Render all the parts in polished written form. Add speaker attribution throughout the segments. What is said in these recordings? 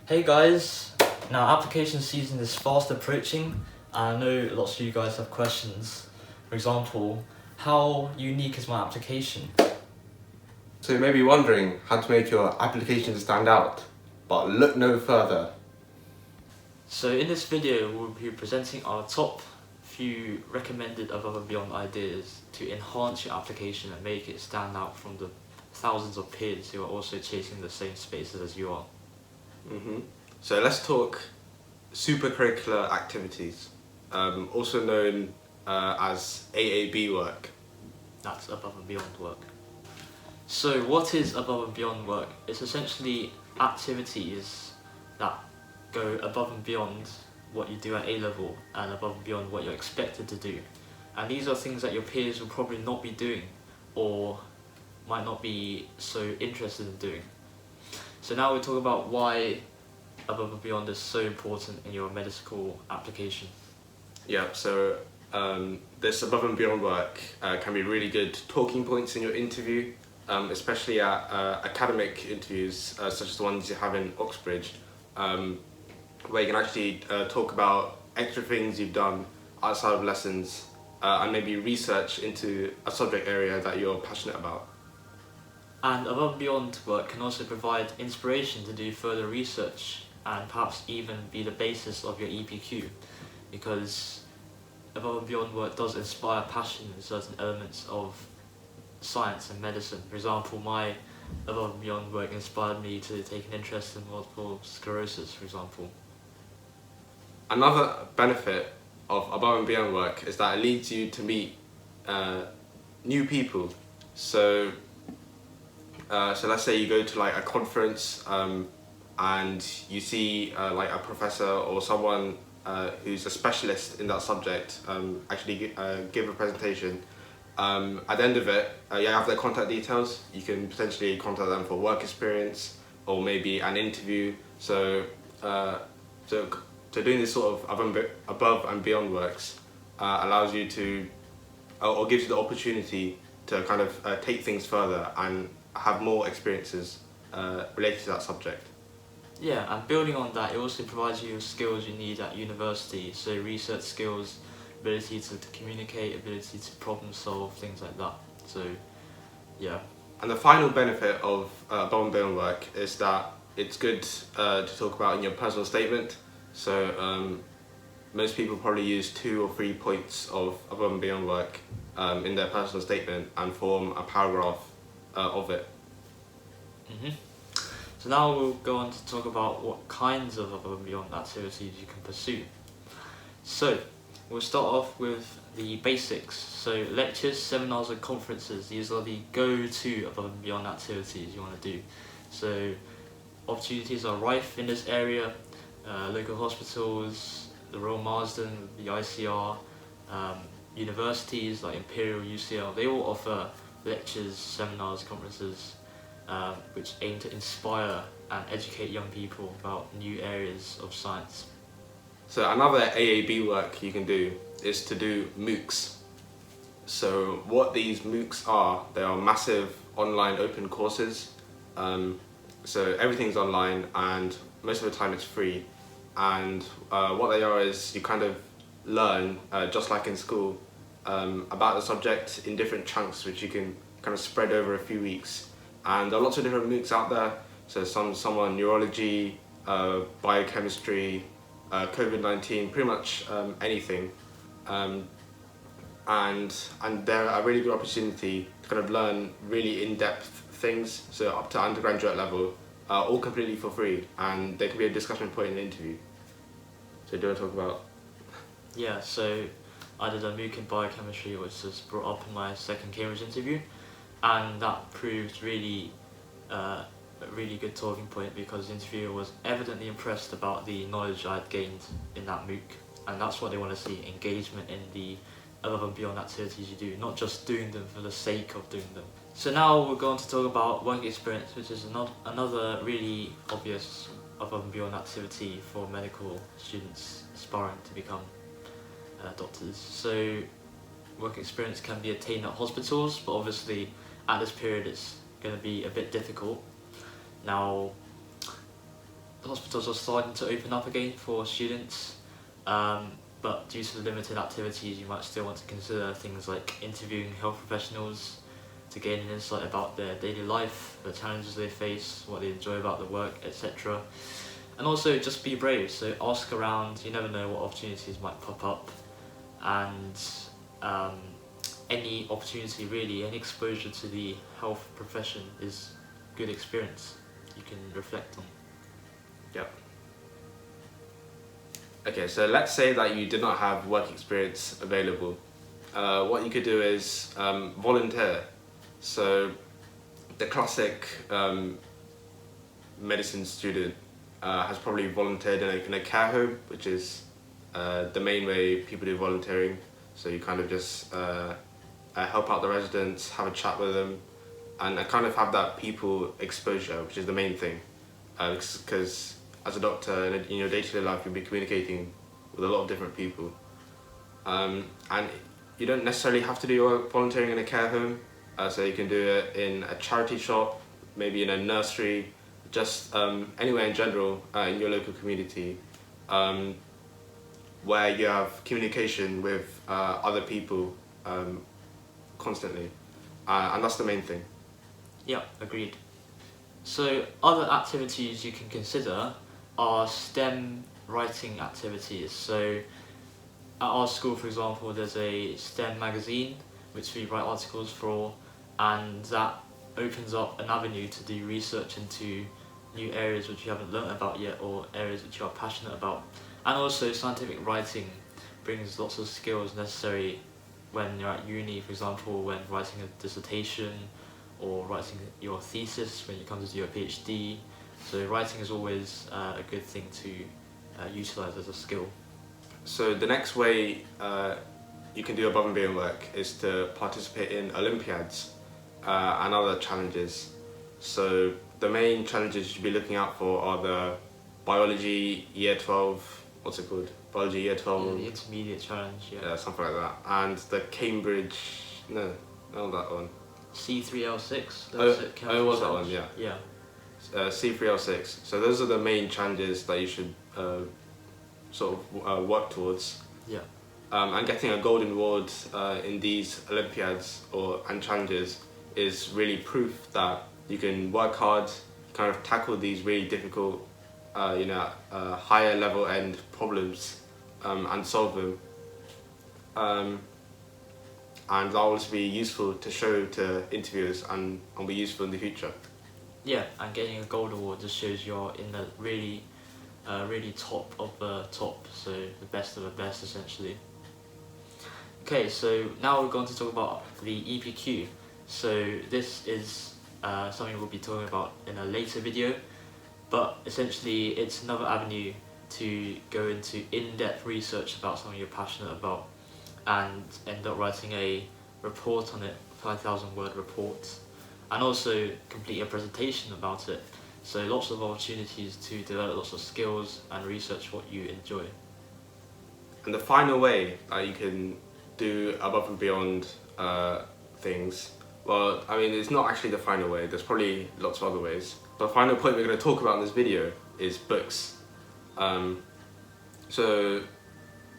Speaker 1: Hey guys, now application season is fast approaching and I know lots of you guys have questions. For example, how unique is my application?
Speaker 2: So you may be wondering how to make your application stand out, but look no further.
Speaker 1: So in this video we'll be presenting our top few recommended above and beyond ideas to enhance your application and make it stand out from the thousands of peers who are also chasing the same spaces as you are.
Speaker 2: So let's talk super-curricular activities, also known as AAB work.
Speaker 1: That's above and beyond work. So what is above and beyond work? It's essentially activities that go above and beyond what you do at A-level and above and beyond what you're expected to do. And these are things that your peers will probably not be doing or might not be so interested in doing. So now we'll talk about why above and beyond is so important in your medical application.
Speaker 2: Yeah, so this above and beyond work can be really good talking points in your interview, especially at academic interviews such as the ones you have in Oxbridge, where you can actually talk about extra things you've done outside of lessons and maybe research into a subject area that you're passionate about.
Speaker 1: And above and beyond work can also provide inspiration to do further research and perhaps even be the basis of your EPQ, because above and beyond work does inspire passion in certain elements of science and medicine. For example, my above and beyond work inspired me to take an interest in multiple sclerosis, for example.
Speaker 2: Another benefit of above and beyond work is that it leads you to meet new people. So let's say you go to like a conference and you see like a professor or someone who's a specialist in that subject actually give a presentation. At the end of it, you have their contact details. You can potentially contact them for work experience or maybe an interview. So doing this sort of above and beyond works allows you to, or gives you the opportunity to kind of take things further and have more experiences related to that subject.
Speaker 1: Yeah, and building on that, it also provides you with skills you need at university, so research skills, ability to communicate, ability to problem solve, things like that. So, yeah.
Speaker 2: And the final benefit of above and beyond work is that it's good to talk about in your personal statement. So most people probably use 2 or 3 points of above and beyond work in their personal statement and form a paragraph of it.
Speaker 1: So now we'll go on to talk about what kinds of above and beyond activities you can pursue. So we'll start off with the basics. So lectures, seminars and conferences, these are the go-to above and beyond activities you want to do. So opportunities are rife in this area. Local hospitals, the Royal Marsden, the ICR, universities like Imperial, UCL, they all offer lectures, seminars, conferences which aim to inspire and educate young people about new areas of science.
Speaker 2: So another AAB work you can do is to do MOOCs. So what these MOOCs are, they are massive online open courses. So everything's online and most of the time it's free. And what they are is you kind of learn, just like in school, about the subject in different chunks which you can kind of spread over a few weeks. And there are lots of different MOOCs out there. So some on neurology, biochemistry, COVID-19, pretty much anything. And they're a really good opportunity to kind of learn really in-depth things, so up to undergraduate level, all completely for free, and they can be a discussion point in the interview. So do you want to talk about?
Speaker 1: Yeah, so I did a MOOC in biochemistry which was brought up in my second Cambridge interview, and that proved really a really good talking point because the interviewer was evidently impressed about the knowledge I had gained in that MOOC, and that's what they want to see, engagement in the above and beyond activities you do, not just doing them for the sake of doing them. So now we're going to talk about work experience, which is another really obvious above and beyond activity for medical students aspiring to become doctors. So work experience can be attained at hospitals, but obviously at this period it's going to be a bit difficult. Now, hospitals are starting to open up again for students, but due to the limited activities, you might still want to consider things like interviewing health professionals to gain an insight about their daily life, the challenges they face, what they enjoy about the work, etc. And also just be brave, so ask around, you never know what opportunities might pop up, and any opportunity really, any exposure to the health profession is good experience you can reflect on.
Speaker 2: Yep. Okay, so let's say that you did not have work experience available. What you could do is volunteer. So the classic medicine student has probably volunteered in a care home, which is the main way people do volunteering. So you kind of just help out the residents, have a chat with them, and kind of have that people exposure, which is the main thing. Because as a doctor, in your day-to-day life, you'll be communicating with a lot of different people. And you don't necessarily have to do your volunteering in a care home. So you can do it in a charity shop, maybe in a nursery, just anywhere in general in your local community, where you have communication with other people constantly, and that's the main thing.
Speaker 1: Yeah, agreed. So other activities you can consider are STEM writing activities. So at our school, for example, there's a STEM magazine which we write articles for, and that opens up an avenue to do research into new areas which you haven't learnt about yet, or areas which you are passionate about. And also scientific writing brings lots of skills necessary when you're at uni, for example, when writing a dissertation or writing your thesis when you come to do your PhD. So writing is always a good thing to utilise as a skill.
Speaker 2: So the next way you can do above and beyond work is to participate in Olympiads and other challenges. So the main challenges you should be looking out for are the biology year 12, what's it called? Biology year 12?
Speaker 1: Yeah, the intermediate challenge,
Speaker 2: Yeah, something like that. And the Cambridge, no, not that one.
Speaker 1: C3L6.
Speaker 2: It was that one, yeah.
Speaker 1: Yeah.
Speaker 2: C3L6. So those are the main challenges that you should sort of work towards.
Speaker 1: Yeah.
Speaker 2: And getting a golden award in these Olympiads and challenges is really proof that you can work hard, kind of tackle these really difficult, higher level end problems and solve them. And that will also be useful to show to interviewers and be useful in the future.
Speaker 1: Yeah, and getting a gold award just shows you're in the really top of the top, so the best of the best essentially. Okay, so now we're going to talk about the EPQ. So this is something we'll be talking about in a later video, but essentially it's another avenue to go into in-depth research about something you're passionate about and end up writing a report on it, 5,000 word report, and also complete a presentation about it. So lots of opportunities to develop lots of skills and research what you enjoy.
Speaker 2: And the final way you can do above and beyond things, well, I mean, it's not actually the final way, there's probably lots of other ways. The final point we're going to talk about in this video is books. So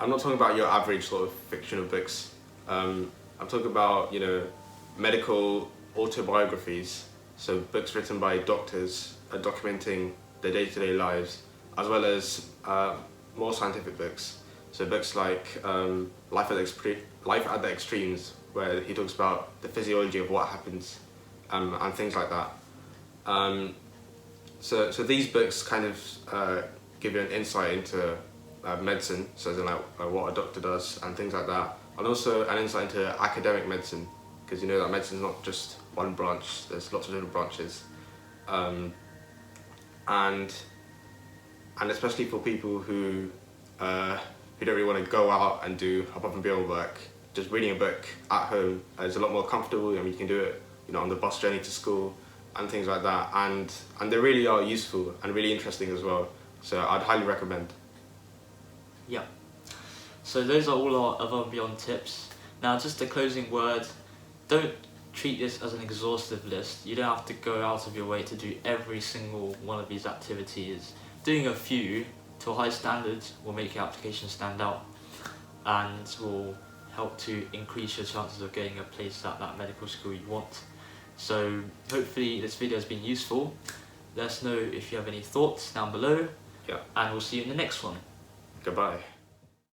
Speaker 2: I'm not talking about your average sort of fictional books. I'm talking about, medical autobiographies. So books written by doctors documenting their day-to-day lives, as well as more scientific books. So books like Life at the Extremes, where he talks about the physiology of what happens and things like that. So these books kind of give you an insight into medicine, so as in like what a doctor does and things like that, and also an insight into academic medicine, because you know that medicine is not just one branch, there's lots of different branches, and especially for people who don't really want to go out and do above and beyond work, just reading a book at home is a lot more comfortable. I mean, you can do it on the bus journey to school and things like that, and they really are useful and really interesting as well, so I'd highly recommend.
Speaker 1: Yeah, so those are all our above and beyond tips. Now just a closing word, don't treat this as an exhaustive list. You don't have to go out of your way to do every single one of these activities. doing a few to a high standard will make your application stand out and will help to increase your chances of getting a place at that medical school you want. So hopefully this video has been useful. Let us know if you have any thoughts down below,
Speaker 2: Yeah.
Speaker 1: and we'll see you in the next one.
Speaker 2: Goodbye.